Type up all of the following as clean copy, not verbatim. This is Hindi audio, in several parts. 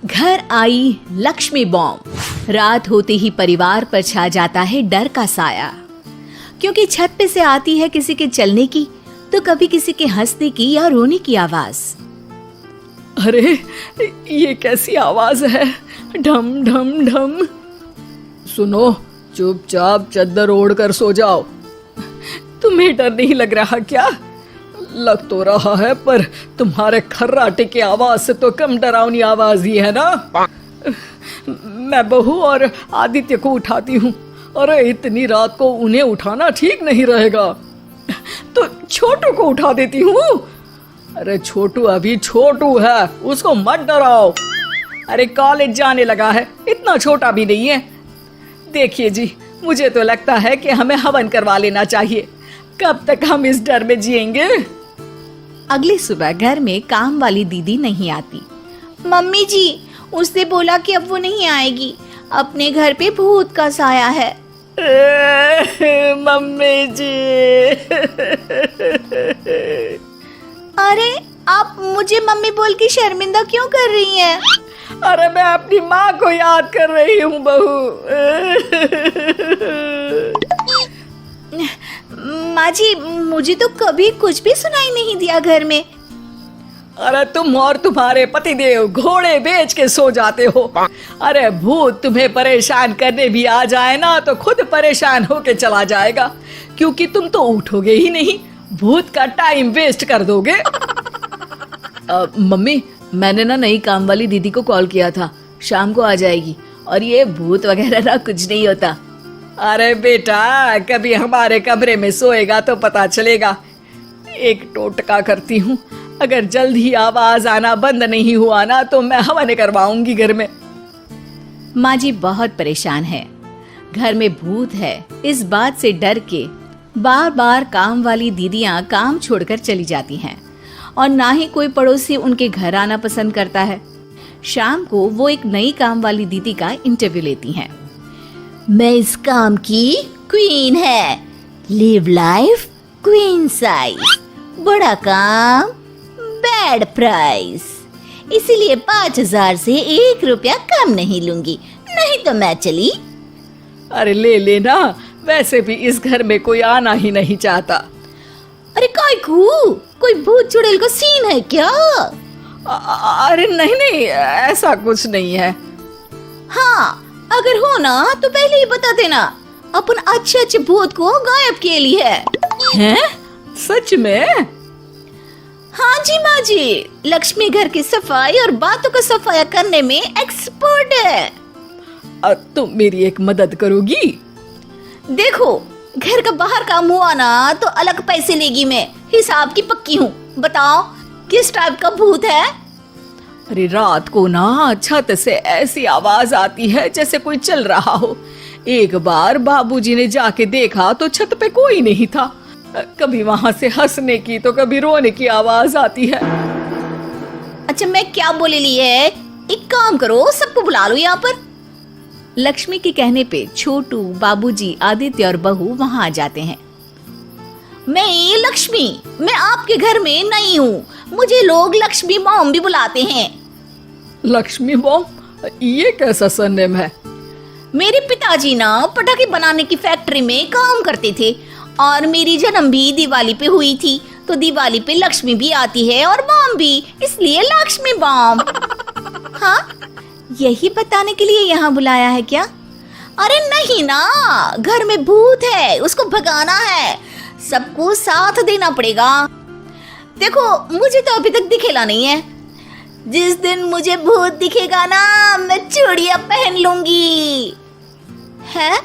घर आई लक्ष्मी बॉम्ब। रात होते ही परिवार पर छा जाता है डर का साया, क्योंकि छत पे से आती है किसी के चलने की तो कभी किसी के हंसने की या रोने की आवाज। अरे ये कैसी आवाज है? ढम ढम ढम। सुनो, चुपचाप चद्दर ओढ़ कर सो जाओ। तुम्हें डर नहीं लग रहा क्या? लग तो रहा है, पर तुम्हारे खर्राटे की आवाज से तो कम डरावनी आवाज ही है ना। मैं बहू और आदित्य को उठाती हूँ। अरे इतनी रात को उन्हें उठाना ठीक नहीं रहेगा, तो छोटू को उठा देती हूँ। अरे छोटू अभी छोटू है, उसको मत डराओ। अरे कॉलेज जाने लगा है, इतना छोटा भी नहीं है। देखिए जी, मुझे तो लगता है कि हमें हवन करवा लेना चाहिए। कब तक हम इस डर में जिएंगे? अगली सुबह घर में काम वाली दीदी नहीं आती। मम्मी जी, उसने बोला कि अब वो नहीं आएगी, अपने घर पे भूत का साया है। मम्मी जी। अरे आप मुझे मम्मी बोल के शर्मिंदा क्यों कर रही हैं? अरे मैं अपनी माँ को याद कर रही हूँ बहू। माँ जी, मुझे तो कभी कुछ भी सुनाई नहीं दिया घर में। अरे तुम और तुम्हारे पतिदेव घोड़े बेच के सो जाते हो। अरे भूत तुम्हें परेशान करने भी आ जाए ना तो खुद परेशान होके चला जाएगा, क्योंकि तुम तो उठोगे ही नहीं, भूत का टाइम वेस्ट कर दोगे। मम्मी, मैंने ना नई काम वाली दीदी को कॉल किया था, शाम को आ जाएगी। और ये भूत वगैरह ना कुछ नहीं होता। अरे बेटा, कभी हमारे कमरे में सोएगा तो पता चलेगा। एक टोटका करती हूँ, अगर जल्द ही आवाज आना बंद नहीं हुआ ना तो मैं हवन करवाऊंगी घर में। माँ जी बहुत परेशान है, घर में भूत है इस बात से डर के बार बार काम वाली दीदियाँ काम छोड़कर चली जाती हैं और ना ही कोई पड़ोसी उनके घर आना पसंद करता है। शाम को वो एक नई काम वाली दीदी का इंटरव्यू लेती हैं। मैं इस काम की क्वीन है, लिव लाइफ क्वीन साइज, बड़ा काम बैड प्राइस, इसीलिए 5,000 से 1 रुपया कम नहीं लूंगी, नहीं तो मैं चली। अरे ले लेना, वैसे भी इस घर में कोई आना ही नहीं चाहता। अरे कोई भूत चुड़ैल का सीन है क्या? अरे नहीं नहीं, ऐसा कुछ नहीं है। हाँ, अगर हो ना तो पहले ही बता देना, अपन अच्छे अच्छे भूत को गायब किए लिए है। हैं? सच में? हाँ जी माँ जी, लक्ष्मी घर की सफाई और बातों का सफाया करने में एक्सपर्ट है। तुम मेरी एक मदद करोगी? देखो, घर का बाहर काम हुआ ना तो अलग पैसे लेगी, मैं हिसाब की पक्की हूँ। बताओ किस टाइप का भूत है? अरे रात को ना छत से ऐसी आवाज आती है जैसे कोई चल रहा हो। एक बार बाबूजी ने जाके देखा तो छत पे कोई नहीं था। कभी वहां से हंसने की तो कभी रोने की आवाज आती है। अच्छा, मैं क्या बोले ली है, एक काम करो, सबको बुला लो यहाँ पर। लक्ष्मी के कहने पे छोटू, बाबूजी, आदित्य और बहू वहां आ जाते हैं। मैं लक्ष्मी, मैं आपके घर में नई हूँ, मुझे लोग लक्ष्मी मॉम भी बुलाते हैं। लक्ष्मी मॉम? ये कैसा सरनेम है? मेरे पिताजी ना पटाखे बनाने की फैक्ट्री में काम करते थे और मेरी जन्म भी दिवाली पे हुई थी, तो दिवाली पे लक्ष्मी भी आती है और मॉम भी, इसलिए लक्ष्मी मॉम। हाँ, यही बताने के लिए यहाँ बुलाया है क्या? अरे नहीं ना, घर में भूत है, उसको भगाना है, सबको साथ देना पड़ेगा। देखो, मुझे तो अभी तक दिखेला नहीं है, जिस दिन मुझे भूत दिखेगा ना मैं चूड़ियां पहन लूंगी। है?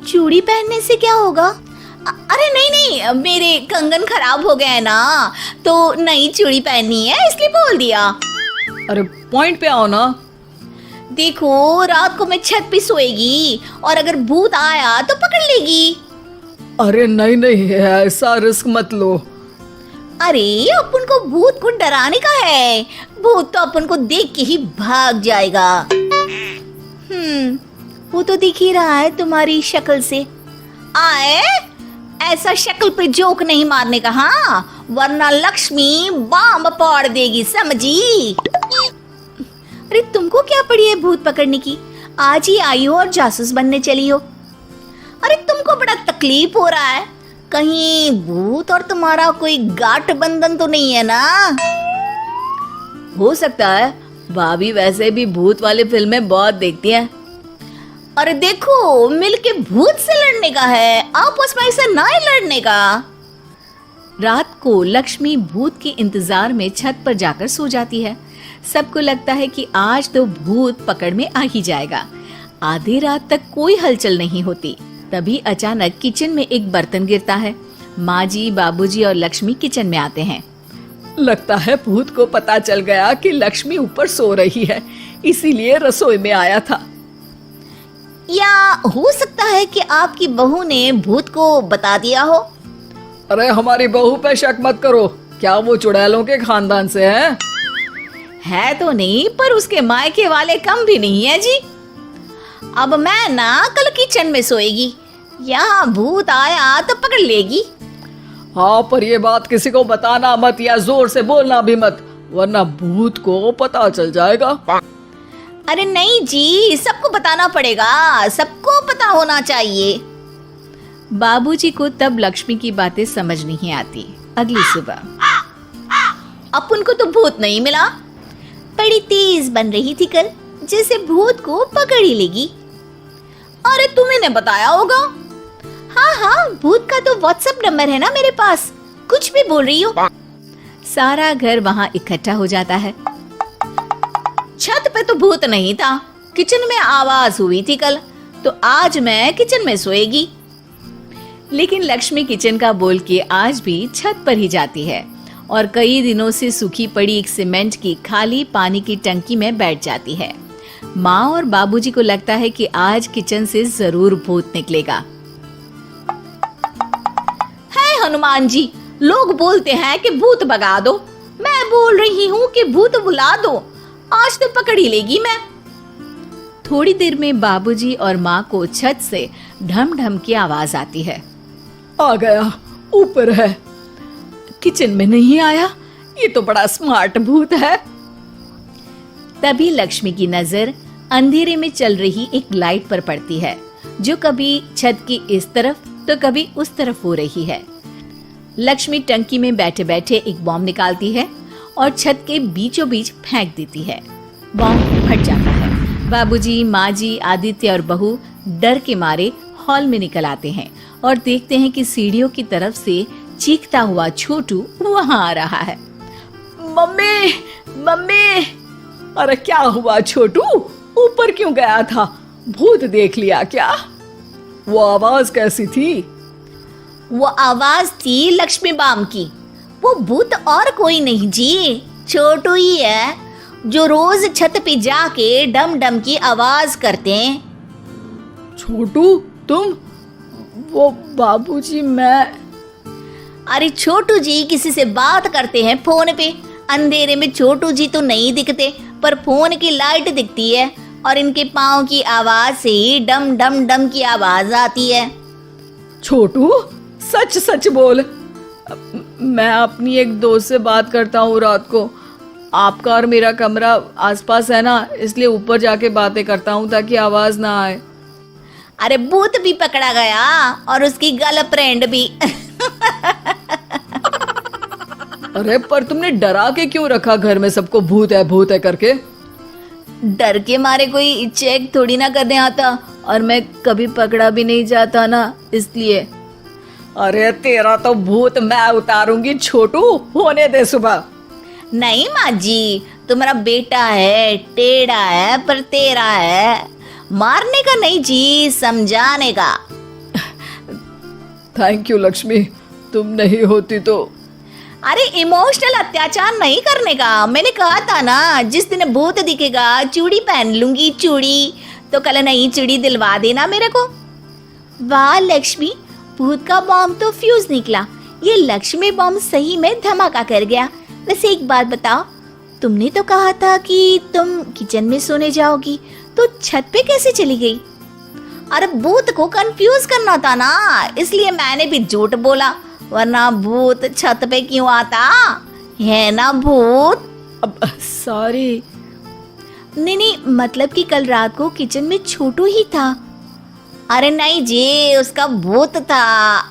चूड़ी पहनने से क्या होगा? अरे नहीं नहीं, मेरे कंगन खराब हो गए ना, तो नई चूड़ी पहननी है इसलिए बोल दिया। अरे पॉइंट पे आओ ना। देखो, रात को मैं छत पे सोएगी और अगर भूत आया तो पकड़ लेगी। अरे नहीं नहीं, ऐसा रिस्क मत लो। अरे अपन को भूत को डराने का है, भूत तो अपन को देख के ही भाग जाएगा। वो तो दिख ही रहा है तुम्हारी शक्ल से। आए, ऐसा शक्ल पे जोक नहीं मारने का, हाँ, वरना लक्ष्मी बम फोड़ देगी, समझी? अरे तुमको क्या पड़ी है भूत पकड़ने की? आज ही आई हो और जासूस बनने चली हो। अरे तुमको बड़ा तकलीफ हो रहा है, कहीं भूत और तुम्हारा कोई गांठ बंधन तो नहीं है ना? हो सकता है, भाभी वैसे भी भूत वाली फिल्में बहुत देखती हैं। अरे देखो, मिलके भूत से लड़ने का है, आपस में ऐसा ना ही लड़ने का। रात को लक्ष्मी भूत के इंतजार में छत पर जाकर सो जाती है। सबको लगता है कि आज तो भूत पकड़ में आ ही जाएगा। आधी रात तक कोई हलचल नहीं होती। तभी अचानक किचन में एक बर्तन गिरता है। माँ जी, बाबूजी और लक्ष्मी किचन में आते हैं। लगता है भूत को पता चल गया कि लक्ष्मी ऊपर सो रही है, इसीलिए रसोई में आया था। या हो सकता है कि आपकी बहू ने भूत को बता दिया हो। अरे हमारी बहू पे शक मत करो, क्या वो चुड़ैलों के खानदान से है? है तो नहीं, पर उसके मायके वाले कम भी नहीं है जी। अब मैं ना कल किचन में सोएगी, यहाँ भूत आया तो पकड़ लेगी। हाँ, पर ये बात किसी को बताना मत या जोर से बोलना भी मत, वरना भूत को पता चल जाएगा। अरे नहीं जी, सबको बताना पड़ेगा, सबको पता होना चाहिए। बाबूजी को तब लक्ष्मी की बातें समझ नहीं आती। अगली सुबह अपन को तो भूत नहीं मिला, बड़ी तेज बन रही थी कल, जैसे भूत को पकड़ ही लेगी। अरे तुम्हें ने बताया होगा। हाँ हाँ, भूत का तो व्हाट्सएप नंबर है ना मेरे पास, कुछ भी बोल रही हो। सारा घर वहाँ इकट्ठा हो जाता है। छत पे तो भूत नहीं था, किचन में आवाज हुई थी कल, तो आज मैं किचन में सोएगी। लेकिन लक्ष्मी किचन का बोल के आज भी छत पर ही जाती है और कई दिनों से सूखी पड़ी एक सीमेंट की खाली पानी की टंकी में बैठ जाती है। माँ और बाबूजी को लगता है कि आज किचन से जरूर भूत निकलेगा। है हनुमान जी, लोग बोलते हैं कि भूत भगा दो, मैं बोल रही हूँ कि भूत बुला दो, आज तो पकड़ ही लेगी मैं। थोड़ी देर में बाबूजी और माँ को छत से ढम ढम की आवाज आती है। आ गया, ऊपर है, किचन में नहीं आया, ये तो बड़ा स्मार्ट भूत है। तभी लक्ष्मी की नजर अंधेरे में चल रही एक लाइट पर पड़ती है, जो कभी छत की इस तरफ तो कभी उस तरफ हो रही है। लक्ष्मी टंकी में बैठे बैठे एक बॉम्ब निकालती है और छत के बीचों बीच फेंक देती है। बॉम्ब फट जाता है। बाबूजी, माँ जी, आदित्य और बहू डर के मारे हॉल में निकल आते हैं और देखते हैं कि सीढ़ियों की तरफ से चीखता हुआ छोटू वहाँ आ रहा है। Mummy, mummy! अरे क्या हुआ छोटू, ऊपर क्यों गया था? भूत देख लिया क्या? वो आवाज कैसी थी? वो आवाज थी लक्ष्मी बाम की। वो भूत और कोई नहीं जी, छोटू ही है, जो रोज छत पे जाके डम डम की आवाज करते हैं। छोटू तुम? वो बाबूजी मैं। अरे छोटू जी किसी से बात करते हैं फोन पे। अंधेरे में छोटू जी तो नहीं दिखते, पर फोन की लाइट दिखती है और इनके पाँव की आवाज से ही डम डम डम की आवाज आती है। छोटू सच सच बोल। मैं अपनी एक दोस्त से बात करता हूँ रात को। आपका और मेरा कमरा आसपास है ना, इसलिए ऊपर जाके बातें करता हूँ ताकि आवाज ना आए। अरे भूत भी पकड़ा गया और उसकी गर्लफ्रेंड भी। अरे पर तुमने डरा के क्यों रखा घर में सबको भूत है करके? डर के मारे कोई चेक थोड़ी ना करने आता, और मैं कभी पकड़ा भी नहीं जाता ना, इसलिए। अरे तेरा तो भूत मैं उतारूंगी छोटू, होने दे सुबह। नहीं माँ जी, तुम्हारा बेटा है, टेढ़ा है पर तेरा है, मारने का नहीं जी, समझाने का। थैंक यू लक्ष्मी, तुम नहीं होती तो। अरे इमोशनल अत्याचार नहीं करने का, मैंने कहा था ना, जिस दिन भूत दिखेगा चूड़ी पहन लूंगी, चूड़ी। तो कल नई चूड़ी दिलवा देना मेरे को। वाह लक्ष्मी, भूत का बॉम्ब तो फ्यूज निकला, ये लक्ष्मी बॉम्ब सही में धमाका कर गया। वैसे एक बात बताओ, तुमने तो कहा था कि तुम किचन में सोने जाओगी, तो छत पे कैसे चली गई? अरे भूत को कंफ्यूज करना था ना, इसलिए मैंने भी झूठ बोला, वरना भूत छत पे क्यों आता है ना भूत। अब सॉरी। नहीं नहीं, मतलब कि कल रात को किचन में छोटू ही था। अरे नहीं जी, उसका भूत था।